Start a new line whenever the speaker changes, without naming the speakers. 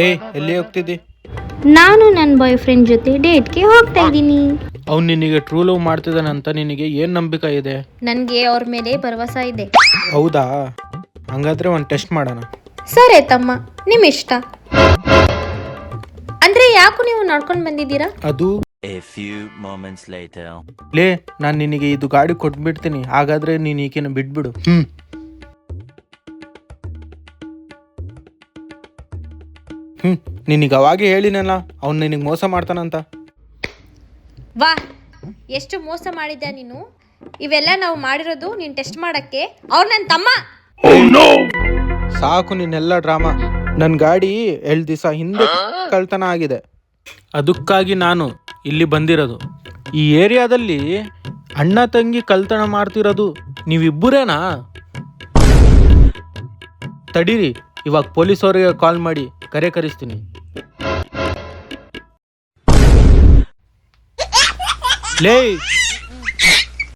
ಏ ಎಲ್ಲಿ ಹೋಗ್ತಿದ್ದಿ?
ನಾನು ನನ್ನ ಬಾಯ್ ಫ್ರೆಂಡ್ ಜೊತೆ ಡೇಟ್ಗೆ ಹೋಗ್ತಾ ಇದ್ದೀನಿ.
ಅವ್ನು ನಿನಗೆ ಟ್ರೂ ಲವ್ ಮಾಡ್ತಿದ್ದಾನಂತ ನಿನಗೆ ಏನು ನಂಬಿಕೆ ಇದೆ?
ನನಗೆ ಅವ್ರ ಮೇಲೆ ಭರವಸೆ ಇದೆ.
ಹೌದಾ, ಹಂಗಾದ್ರೆ ಒಂದು ಟೆಸ್ಟ್ ಮಾಡೋಣ.
ಸರಿ ತಮ್ಮ, ನಿಮ್ಮ ಇಷ್ಟ. ಅಂದ್ರೆ ಯಾಕೋ ನೀವು ನಡ್ಕೊಂಡು ಬಂದಿದ್ದೀರಾ?
ಅದು
A few moments later.
ಲೇ, ನಾನು ನಿನಗೆ ಇದು ಗಾಡಿ ಕೊಟ್ಬಿಡ್ತೀನಿ, ಹಾಗಾದ್ರೆ ನೀನು ಈಕೆನ ಬಿಟ್ಬಿಡು. ನಿನಗೆ ಅವಾಗೆ ಹೇಳಿನಲ್ಲ ಅವ್ನು ನಿನಗೆ ಮೋಸ ಮಾಡ್ತಾನಂತ.
ವಾ, ಎಷ್ಟು ಮೋಸ ಮಾಡಿದ್ಯಾ ನೀನು. ಇವೆಲ್ಲ ನಾವು ಮಾಡಿರೋದು ನೀನು ಟೆಸ್ಟ್ ಮಾಡಕ್ಕೆ. ಅವ್ರು ನನ್ನ ತಮ್ಮ.
ಸಾಕು ನಿನ್ನೆಲ್ಲ ಡ್ರಾಮಾ. ನನ್ನ ಗಾಡಿ 2 ದಿವಸ ಹಿಂದೆ ಕಳ್ತನ ಆಗಿದೆ, ಅದಕ್ಕಾಗಿ ನಾನು ಇಲ್ಲಿ ಬಂದಿರೋದು. ಈ ಏರಿಯಾದಲ್ಲಿ ಅಣ್ಣ ತಂಗಿ ಕಳ್ತನ ಮಾಡ್ತಿರೋದು ನೀವಿಬ್ಬರೇನಾ? ತಡೀರಿ, ಇವಾಗ ಪೊಲೀಸವರಿಗೆ ಕಾಲ್ ಮಾಡಿ ಕರೆ ಕರಿಸ್ತೀನಿ. ಲೇ